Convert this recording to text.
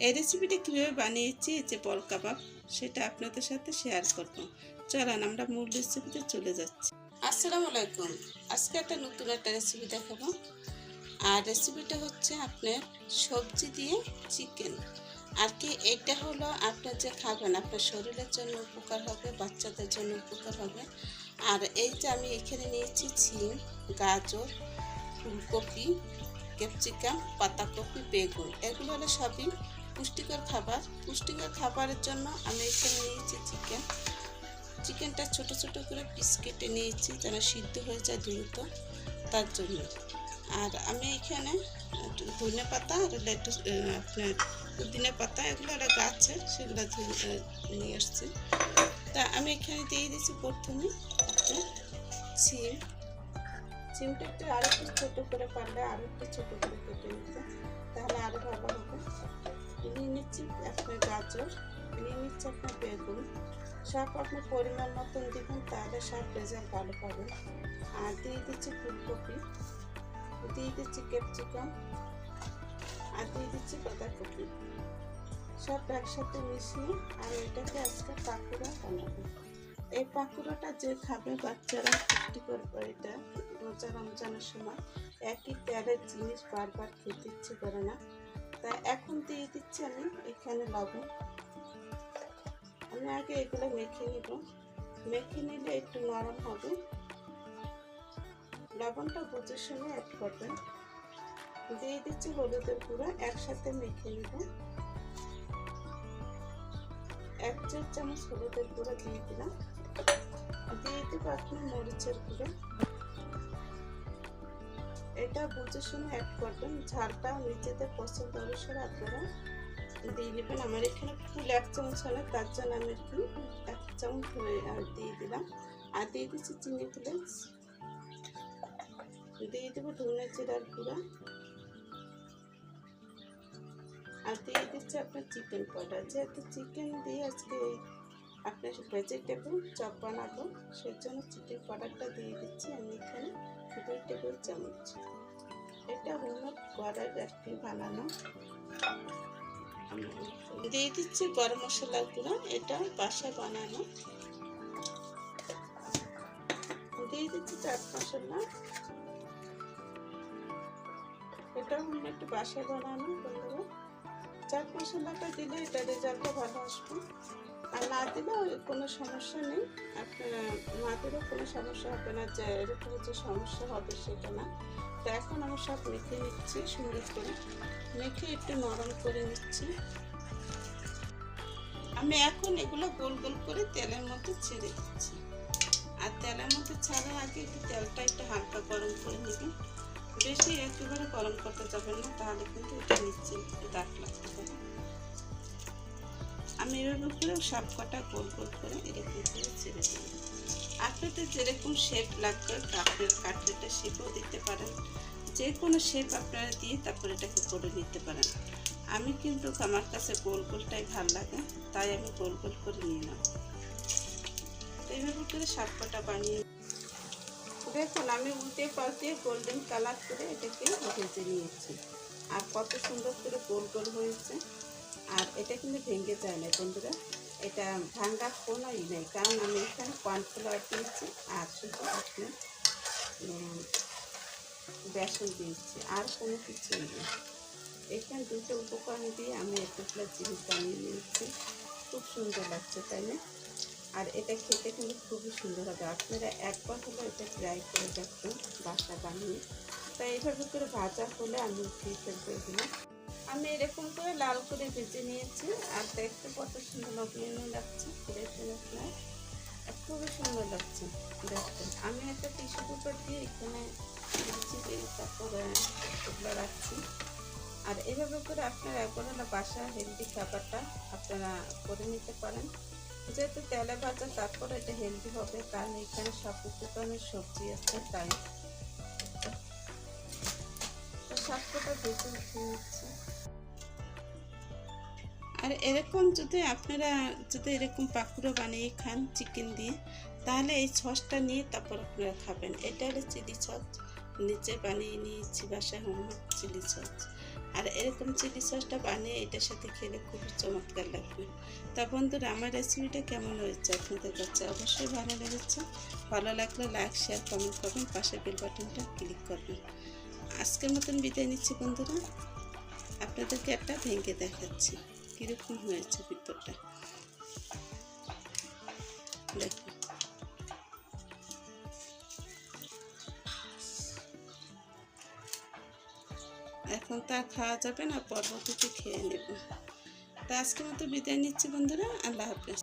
এই রেসিপিটা কীভাবে বানিয়েছি যে বল কাবাব সেটা আপনাদের সাথে শেয়ার করব। চলেন আমরা মূল রেসিপিতে চলে যাচ্ছি। আসসালামু আলাইকুম। আজকে একটা নতুন একটা রেসিপি দেখাবো। আর রেসিপিটা হচ্ছে আপনার সবজি দিয়ে চিকেন। আর কি এটা হলো আপনার যে খাবেন আপনার শরীরের জন্য উপকার হবে, বাচ্চাদের জন্য উপকার হবে। আর এই যে আমি এখানে নিয়েছি সিম, গাজর, ফুলকপি, ক্যাপসিকাম, পাতাকপি, বেগুন, এগুলো হলো সবই পুষ্টিকর খাবার। পুষ্টিকর খাবারের জন্য আমি এখানে নিয়েছি চিকেনটা ছোট ছোট করে পিস কেটে নিয়েছি যেন সিদ্ধ হয়ে যায় দ্রুত, তার জন্য। আর আমি এখানে ধনে পাতা আর আপনার পুদিনা পাতা, এগুলো একটা গাছের, সেগুলো নিয়ে আসছি। তা আমি এখানে দিয়ে দিয়েছি প্রথমে আপনার সিমটা একটু আরও একটু ছোটো করে পারলে আরও একটু ছোটো করে কেটে নিতে, তাহলে আরও ভালো হবে। নিয়ে নিচ্ছি আপনার গাজর, নিয়ে নিচ্ছি আপনার বেগুন। সব আপনার পরিমাণ মতন দিবেন, তাহলে সব রেজাল্ট ভালো পাবেন। আর দিয়ে দিচ্ছি ফুলকপি, দিয়ে দিচ্ছি ক্যাপসিকাম, আর দিয়ে দিচ্ছি বাঁধাকপি। সব একসাথে মিশিয়ে আর এটাকে আজকে পাকুড়া বানাবো। এই পাকুড়াটা যে খাবে বাচ্চারা পুষ্টিকর, এটা রোজা রমজানের সময় একই তেলের জিনিস বারবার খেতে ইচ্ছে করে না। তাই এখন দিয়ে দিচ্ছি আমি এখানে লবণ। আমি আগে এগুলো মেখে নিব, মেখে নিলে একটু নরম হবে। লবণটা বুঝে শুনে অ্যাড করবেন। দিয়ে দিচ্ছি হলুদের গুঁড়ো, একসাথে মেখে নিব। 1 চামচ হলুদের গুঁড়ো দিয়ে দিলাম। দিয়ে দেবো আপনার মরিচের গুঁড়ো, এটা বুঝে শুনে অ্যাড করবেন। ঝালটা নিজেদের পছন্দ অনুসারে আপনারা দিয়ে নেবেন। আমার এখানে ফুল 1 চামচ হলে, তার জন্য আমি একটু 1 চামচ দিয়ে দিলাম। আর দিয়ে দিচ্ছি চিনি ফ্লেক্স, দিয়ে দেবো ধনে জিরার গুঁড়া, আর দিয়ে দিচ্ছি আপনার চিকেন পাউডার। যেহেতু চিকেন দিয়ে আজকে আপনার ভেজিটেবল চপ বানাবো, সেজন্য চিকেন পাউডারটা দিয়ে দিচ্ছি আমি এখানে 2 টেবিল চামচ। এটা হোমমেড ঘরের একটি বানানো। দিয়ে দিচ্ছি গরম মশলার গুঁড়ো, এটা বাসায় বানানো। দিয়ে দিচ্ছি চাট মশলা, এটা হোমমেড বাসায় বানানো। বন্ধুরা, চাট মশলাটা দিলে এটা রেজাল্টটা ভালো আসবে। আর না দিলেও কোনো সমস্যা নেই, আপনার না দিলেও কোনো সমস্যা হবে না, যে এরকম যে সমস্যা হবে সেটা না। তো এখন আমি সব মেখে নিচ্ছি সুন্দর করে, মেখে একটু নরম করে নিচ্ছি। আমি এখন এগুলো গোল গোল করে তেলের মধ্যে ছেড়ে দিচ্ছি। আর তেলের মধ্যে ছাড়ার আগে একটু তেলটা একটু হালকা গরম করে নেবেন, বেশি একেবারে গরম করতে যাবেন না, তাহলে কিন্তু এটা নিচ্ছে দাগ লাগতে পারে। আমি এভাবে করে সব কটা গোল গোল করে এরকম করে ছেড়ে দিই। আপনাদের যেরকম শেপ লাগবে আপনার কাটলেটের শেপও দিতে পারেন, যে কোনো শেপ আপনারা দিয়ে তারপর এটাকে করে নিতে পারেন। আমি কিন্তু আমার কাছে গোল গোলটাই ভালো লাগে, তাই আমি গোল গোল করে নিলাম। এইভাবে করে সব কটা বানিয়ে দেখুন, আমি উল্টে পাল্টে গোল্ডেন কালার করে এটাকে ভেজে নিয়েছি। আর কত সুন্দর করে গোল গোল হয়েছে। আর এটা কিন্তু ভেঙে যায় না বন্ধুরা, এটা ভাঙার কোনোই নেই, কারণ আমি এখানে কর্নফ্লাওয়ার দিয়েছি আর শুধু আপনার বেসন দিয়েছি, আর কোনো কিছু নেই। এখানে 2টো উপকরণ দিয়ে আমি এতগুলো জিনিস বানিয়ে নিয়েছি। খুব সুন্দর লাগছে, তাই না? আর এটা খেতে কিন্তু খুবই সুন্দর হবে। আপনারা একবার হলো এটা ট্রাই করে দেখবেন বাসা বানিয়ে। তাই এইভাবে করে ভাজা হলে আমি উঠিয়ে ফেলবো এগুলো। আমি এরকম করে লাল করে ভেজে নিয়েছি, আর দেখতে কত সুন্দর নবীন লাগছে। দেখুন আপনার, খুবই সুন্দর লাগছে দেখতে। আমি একটা টিস্যু পেপার দিয়ে এখানে তারপরে এগুলো রাখছি। আর এভাবে করে আপনারা একবার হলো বাসা হেলদি খাবারটা আপনারা করে নিতে পারেন। যেহেতু তেলে ভাজা, তারপরে এটা হেলদি হবে, কারণ এখানে সব উপকরণের সবজি আছে। তাই সবকটা ভেজে উঠিয়ে নিচ্ছি। আর এরকম যদি আপনারা এরকম পাকুড়া বানিয়ে খান চিকেন দিয়ে, তাহলে এই সসটা নিয়ে তারপর আপনারা খাবেন। এটা হলো চিলি সস, নিচে বানিয়ে নিয়েছি বাসায় হোমমেড চিলি সস। আর এরকম চিলি সসটা বানিয়ে এটার সাথে খেলে খুবই চমৎকার লাগবে। তা বন্ধুরা, আমার রেসিপিটা কেমন হয়েছে আপনাদের কাছে? অবশ্যই ভালো লেগেছে। ভালো লাগলে লাইক, শেয়ার, কমেন্ট করবেন, পাশে বেল বাটনটা ক্লিক করবেন। আজকের মতন বিদায় নিচ্ছি বন্ধুরা। আপনাদেরকে একটা ভেঙে দেখাচ্ছি কীরকম হয়েছে ভিতরটা, দেখুন। এখন তা খাওয়া যাবে না, পরবর্তীতে খেয়ে নেব। তা আজকের মতো বিদায় নিচ্ছি বন্ধুরা। আল্লাহ হাফেজ।